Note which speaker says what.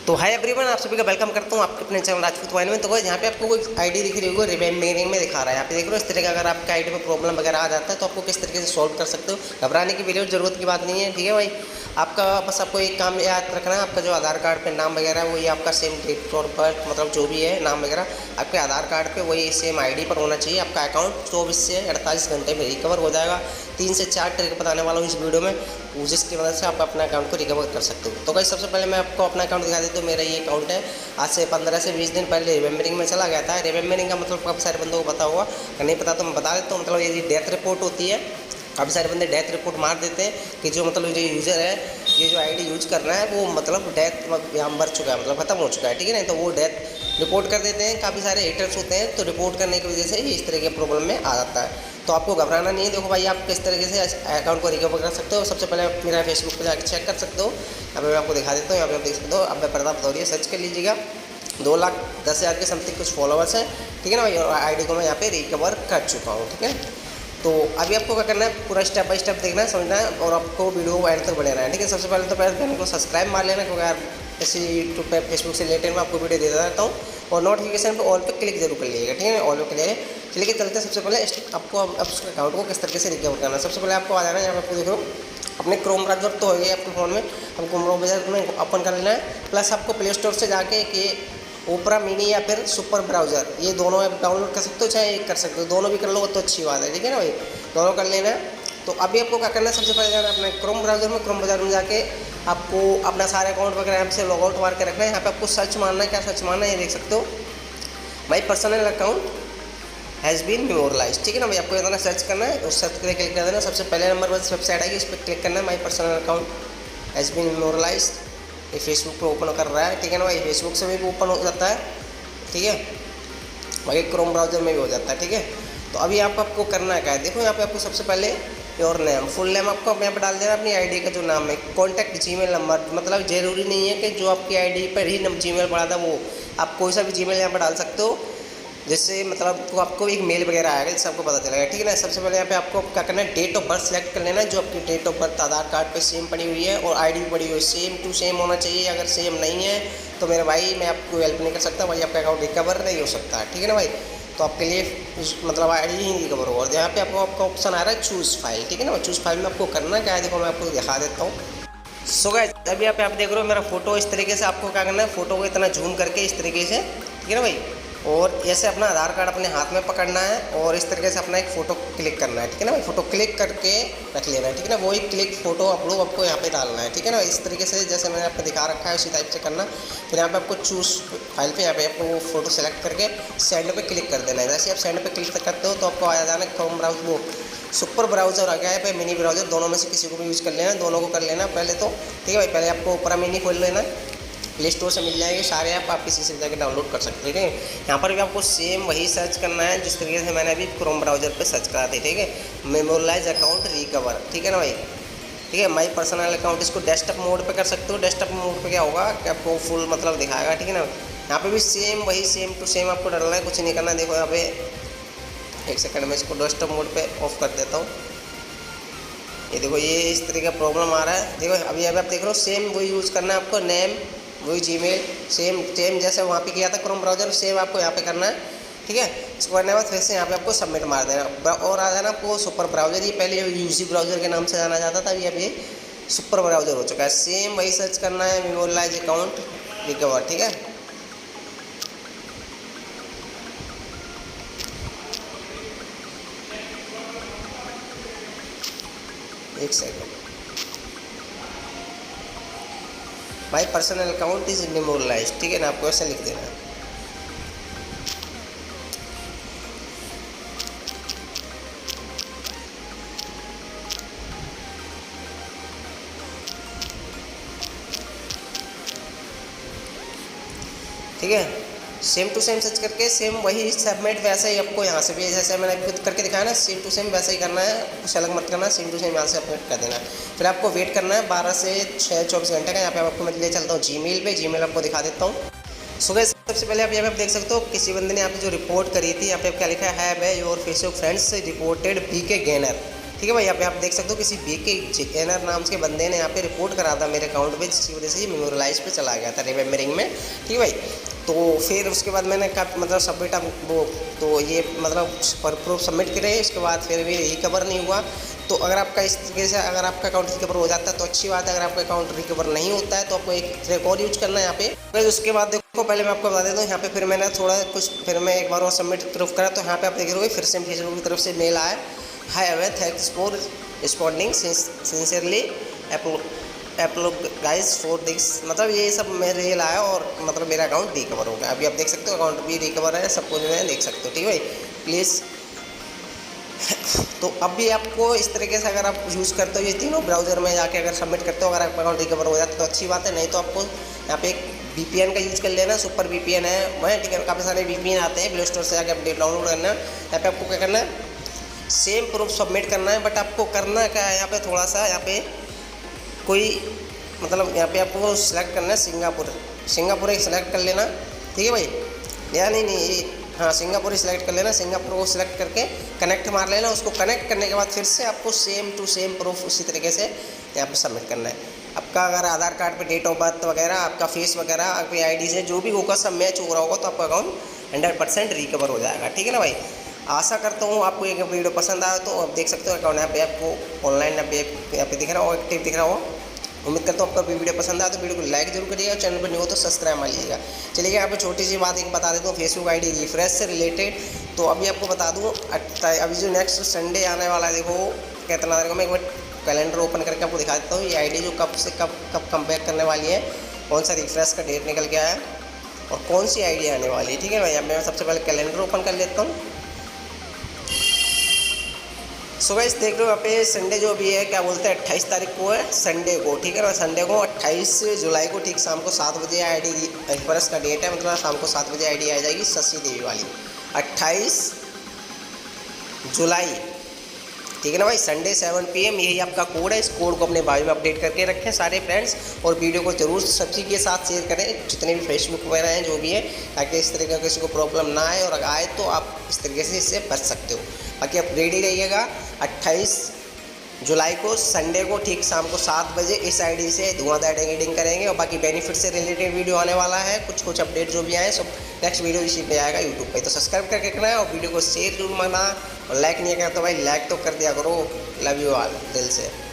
Speaker 1: तो hi everyone, आप सभी का वेलकम करता हूँ आपके अपने चैनल राजपूत वाइन में। तो गाइस यहाँ पे आपको कोई आईडी दिख रही होगी, रिमेम्बरिंग में दिखा रहा है। यहाँ पे देख रहे हो इस तरह का अगर आपके आईडी में प्रॉब्लम वगैरह आ जाता है तो आपको किस तरीके से सॉल्व कर सकते हो। घबराने की बिल्कुल जरूरत की बात नहीं है, ठीक है भाई। आपका बस आपको एक काम याद रखना है, आपका जो आधार कार्ड पे नाम वगैरह है वही आपका सेम डेट और बर्थ मतलब जो भी है नाम वगैरह आपके आधार कार्ड पे वही सेम आईडी पर होना चाहिए। आपका अकाउंट 24 से 48 घंटे में रिकवर हो जाएगा। 3 से 4 ट्रिक बताने वाला हूँ इस वीडियो में, जिसकी मदद से आप अपना अकाउंट को रिकवर कर सकते हो। तो गाइस सबसे पहले मैं आपको अपना अकाउंट दिखा देता हूँ। मेरा ये अकाउंट है, आज से 15 से 20 दिन पहले रिमेम्बरिंग में चला गया था। रिमेम्बरिंग का मतलब काफ़ी सारे बंदों को पता होगा, अगर नहीं पता तो मैं बता देता हूँ। मतलब ये डेथ रिपोर्ट होती है, काफ़ी सारे बंदे डेथ रिपोर्ट मार देते हैं कि जो मतलब जो यूज़र है, ये जो आईडी यूज कर रहा है वो मतलब डेथ यहाँ मर चुका है, मतलब ख़त्म हो चुका है, ठीक है ना। तो वो डेथ रिपोर्ट कर देते हैं। काफ़ी सारे हेटर्स होते हैं, तो रिपोर्ट करने की वजह से ये इस तरह के प्रॉब्लम में आ जाता है। तो आपको घबराना नहीं है। देखो भाई, आप किस तरीके से अकाउंट को रिकवर कर सकते हो। सबसे पहले आप मेरा फेसबुक पर जाकर चेक कर सकते हो। यहाँ पे मैं आपको दिखा देता हूँ। यहाँ पे आप देख सकते हो, अब मैं प्रताप भदौरिया सर्च कर लीजिएगा। 2,10,000 के समथिंग कुछ फॉलोवर्स हैं, ठीक है ना भाई। और आईडी को मैं यहाँ पे रिकवर कर चुका हूँ, ठीक है। तो अभी आपको क्या करना है, पूरा स्टेप बाय स्टेप देखना है, समझना है, और आपको वीडियो को एंड तक बने रहना है, ठीक है। सबसे पहले तो पहले चैनल को सब्सक्राइब मार लेना, क्योंकि यार ऐसे यूट्यूब पे फेसबुक से रिलेटेड मैं आपको वीडियो देता रहता हूँ। और नोटिफिकेशन पे ऑल पे क्लिक जरूर कर लीजिएगा, ठीक है। ऑल पे क्लिक है, चलिए चलते हैं। सबसे पहले आपको अब अकाउंट को किस तरीके से रिकवर करना है। सबसे पहले आपको आ जाना है, यहाँ पे आपको देखो अपने क्रोम ब्राउज़र तो हो गया आपके फ़ोन में, अब क्रोम ब्राउज़र में ओपन कर लेना है। प्लस आपको प्ले स्टोर से जाके कि ओपरा मिनी या फिर सुपर ब्राउज़र, ये दोनों ऐप डाउनलोड कर सकते हो, चाहे एक कर सकते हो, दोनों भी कर लो तो अच्छी बात है, ठीक है ना भाई। दोनों कर लेना है। तो अभी आपको क्या करना है, सबसे पहले जाना है अपने क्रोम ब्राउज़र में। क्रोम ब्राउज़र में जाके आपको अपना सारे अकाउंट वगैरह ऐप से लॉग आउट मार के रखना है। यहाँ पे आपको सर्च मारना है, क्या सर्च मारना है ये देख सकते हो, my personal account has been memorialised, ठीक है ना भाई। आपको इतना सर्च करना है, उस सर्च पर क्लिक कर देना। सबसे पहले नंबर पर वेबसाइट आएगी, इस पर क्लिक करना है, my personal account has been memorialised. ये फेसबुक पे ओपन कर रहा है, ठीक है ना भाई। फेसबुक से भी ओपन हो जाता है, ठीक है, बाकी क्रोम ब्राउज़र में भी हो जाता है, ठीक है। तो अभी आपको करना क्या है, देखो यहाँ पे आपको सबसे पहले योर नेम, फुल नेम आपको यहाँ पर डाल देना, अपनी आईडी का जो नाम है। कॉन्टैक्ट जीमेल नंबर, मतलब ज़रूरी नहीं है कि जो आपकी आईडी पर ही जीमेल पड़ा था वो, आप कोई सा भी जीमेल यहाँ पर डाल सकते हो, जिससे मतलब तो आपको एक मेल वगैरह आएगा जिससे आपको पता चलेगा, ठीक है ना। सबसे पहले यहाँ पे आपको क्या करना है, डेट ऑफ बर्थ सेलेक्ट कर लेना है। जो आपकी date of birth Aadhaar card पे सेम पड़ी हुई है और आईडी भी पड़ी हुई है, सेम टू सेम होना चाहिए। अगर सेम नहीं है तो मेरे भाई मैं आपको हेल्प नहीं कर सकता भाई, आपका अकाउंट रिकवर नहीं हो सकता है, ठीक है ना भाई। तो आपके लिए मतलब आईडी ही रिकवर होगा। और यहाँ पे आपका ऑप्शन आ रहा है चूज़ फाइल, ठीक है ना। चूज़ फाइल में आपको करना क्या है, देखो मैं आपको दिखा देता हूँ। सो गाइस, अभी आप देख रहे हो मेरा फोटो इस तरीके से। आपको क्या करना है, फोटो को इतना जूम करके इस तरीके से, ठीक है ना भाई, और ऐसे अपना आधार कार्ड अपने हाथ में पकड़ना है और इस तरीके से अपना एक फ़ोटो क्लिक करना है, ठीक है ना भाई। फ़ोटो क्लिक करके रख लेना है, ठीक है ना। वही क्लिक फ़ोटो अपलोड आपको यहाँ पे डालना है, ठीक है ना। इस तरीके से जैसे मैंने आपको दिखा रखा है उसी टाइप से करना। फिर यहाँ पे आपको चूज़ फाइल पे यहाँ पे आपको वो फोटो सेलेक्ट करके सेंड पे क्लिक कर देना है। जैसे आप सेंड पे क्लिक करते हो तो आपको आ जाना क्रोम ब्राउज़र, वो सुपर ब्राउज़र आ गया है पे मिनी ब्राउज़र, दोनों में से किसी को भी यूज़ कर लेना, दोनों को कर लेना पहले तो, ठीक है भाई। पहले आपको ओपरा मिनी खोल लेना, प्ले स्टोर से मिल जाएंगे सारे ऐप, आप किसी से जाकर डाउनलोड कर सकते हैं, ठीक है। यहाँ पर भी आपको सेम वही सर्च करना है जिस तरीके से मैंने अभी क्रोम ब्राउज़र पे सर्च करा थी, ठीक है। मेमोरलाइज अकाउंट रिकवर, ठीक है ना भाई, ठीक है। माई पर्सनल अकाउंट, इसको डेस्कटॉप मोड पे कर सकते हो। डेस्कटॉप मोड पे क्या होगा कि आपको फुल मतलब दिखाएगा, ठीक है ना। यहाँ पे भी सेम वही सेम टू सेम आपको डालना है, कुछ नहीं करना है। देखो यहाँ पे एक सेकंड में इसको डेस्कटॉप मोड पे ऑफ कर देता हूँ। ये देखो ये इस तरीके का प्रॉब्लम आ रहा है। देखो अभी आप देख रहे हो, सेम वही यूज़ करना है आपको, नेम वही जीमेल सेम सेम जैसे वहाँ पे किया था क्रोम ब्राउज़र, सेम आपको यहाँ पे करना है, ठीक है। इसको करने के बाद फिर से यहाँ पे आपको सबमिट मार देना और आ जाना आपको सुपर ब्राउज़र। ये पहले यूजी ब्राउज़र के नाम से जाना जाता था, अभी ये सुपर ब्राउज़र हो चुका है। सेम वही सर्च करना है, मेमोरलाइज अकाउंट रिकवर, ठीक है। एक second, my personal account is memorialised, ठीक है ना। आपको ऐसा लिख देना है। ठीक है, सेम टू सेम सर्च करके सेम वही सबमिट, वैसे ही आपको यहाँ से भी जैसे मैंने करके दिखाया ना, सेम टू सेम वैसे ही करना है, कुछ अलग मत करना, सेम टू सेम यहाँ से अपलोड कर देना। फिर आपको वेट करना है 12 से 24 घंटे का। यहाँ पे आपको मैं ले चलता हूँ जीमेल पे, जीमेल आपको दिखा देता हूँ। सुबह सबसे पहले आप यहाँ पे आप देख सकते हो, किसी बंदे ने यहाँ पे जो रिपोर्ट करी थी, यहाँ पे क्या लिखा है, your Facebook friends reported BK gainer, ठीक है भाई। यहाँ पे आप देख सकते हो किसी बीके जेनर नाम के बंदे ने यहाँ पे रिपोर्ट करा था मेरे अकाउंट पे, जिसकी वजह से ये मेमोरलाइज पे चला गया था रिमेम्बरिंग में। ठीक है भाई। तो फिर उसके बाद मैंने कहा मतलब सबमिट वो, तो ये मतलब प्रूफ सबमिट करे, उसके बाद फिर भी रिकवर नहीं हुआ। तो अगर आपका इस तरीके से अगर आपका अकाउंट रिकवर हो जाता है तो अच्छी बात है। अगर आपका अकाउंट रिकवर नहीं होता है तो आपको एक ट्रिक और यूज करना है यहाँ पे। फिर उसके बाद देखो, पहले मैं आपको बता देता हूँ, यहाँ पे फिर मैंने थोड़ा कुछ फिर मैं एक बार और सबमिट प्रूफ करा, तो यहाँ पे आप देख रहे हो फिर से फेसबुक की तरफ से मेल आया, हाय अवे, thanks for responding sincerely guys for this. मतलब ये सब मेरे आया और मतलब मेरा अकाउंट रिकवर हो गया। अभी आप देख सकते हो अकाउंट भी रिकवर है, सब कुछ मैं देख सकते हो। ठीक है भाई, प्लीज़। तो अब भी आपको इस तरीके से अगर आप यूज़ करते हो ये तीनों ब्राउज़र में जाके अगर सबमिट करते हो, अगर आपका अकाउंट रिकवर हो जाता है तो अच्छी बात है। नहीं तो आपको यहाँ पे एक VPN का यूज़ कर लेना, सुपर VPN है वह। ठीक है, काफ़ी सारे VPN आते हैं, प्ले स्टोर से जाके अपडेट डाउनलोड करना है। यहाँ पे आपको क्या करना है, सेम प्रूफ सबमिट करना है। बट आपको करना क्या है, यहाँ पे थोड़ा सा यहाँ पे कोई मतलब यहाँ पे आपको सिलेक्ट करना है सिंगापुर एक सिलेक्ट कर लेना। ठीक है भाई, या नहीं हाँ, सिंगापुर ही सिलेक्ट कर लेना। सिंगापुर को सिलेक्ट करके कनेक्ट मार लेना। उसको कनेक्ट करने के बाद फिर से आपको सेम टू सेम प्रूफ उसी तरीके से यहाँ पे सबमिट करना है। आपका अगर आधार कार्ड पे डेट ऑफ बर्थ वगैरह, आपका फेस वगैरह, आपकी ID से जो भी होगा सब मैच हो रहा होगा तो आपका अकाउंट 100% रिकवर हो जाएगा। ठीक है ना भाई। आशा करता हूँ आपको एक वीडियो पसंद आया। तो आप देख सकते हो अकाउंट यहाँ पे आपको ऑनलाइन यहाँ पे दिख रहा हो, एक्टिव दिख रहा हो। उम्मीद करता हूँ आपका वीडियो पसंद आया तो वीडियो को लाइक जरूर करिएगा, चैनल पर नहीं हो तो सब्सक्राइब मार लीजिएगा। चलिए यहाँ पे छोटी सी बात एक बता देता हूँ, फेसबुक ID रिफ्रेश से रिलेटेड। तो अभी आपको बता दूँ, अभी जो नेक्स्ट संडे आने वाला है, देखो कितना तारीख को, मैं एक बार कैलेंडर ओपन करके आपको दिखा देता हूँ। ये ID जो कब से कब कम बैक करने वाली है, कौन सा रिफ्रेश का डेट निकल के आया और कौन सी ID आने वाली है। ठीक है भाई, मैं सबसे पहले कैलेंडर ओपन कर लेता हूँ। सो गाइस देख लो यहाँ पे संडे जो भी है, क्या बोलते हैं 28 तारीख को है संडे को। ठीक है ना, संडे को 28 जुलाई को ठीक शाम को 7 बजे ID रिफ्रेश का डेट है, मतलब शाम को 7 बजे ID आ जाएगी शशि देवी वाली, 28 जुलाई। ठीक है ना भाई, संडे 7 PM यही आपका कोड है। इस कोड को अपने बायो में अपडेट करके रखें सारे फ्रेंड्स, और वीडियो को जरूर सब्जी के साथ शेयर करें, जितने भी फेसबुक वगैरह हैं जो भी है, ताकि इस तरीके का किसी को प्रॉब्लम ना आए, और अगर आए तो आप इस तरीके से इससे बच सकते हो। बाकी आप रेडी रहिएगा 28 जुलाई को संडे को ठीक शाम को 7 बजे इस ID से धुआंधार एडिटिंग करेंगे। और बाकी बेनिफिट से रिलेटेड वीडियो आने वाला है, कुछ अपडेट जो भी आए सब नेक्स्ट वीडियो इसी पे आएगा यूट्यूब पे। तो सब्सक्राइब करके रखना है और वीडियो को शेयर जरूर मारना, और लाइक नहीं करना तो भाई लाइक तो कर दिया करो। लव यू ऑल दिल से।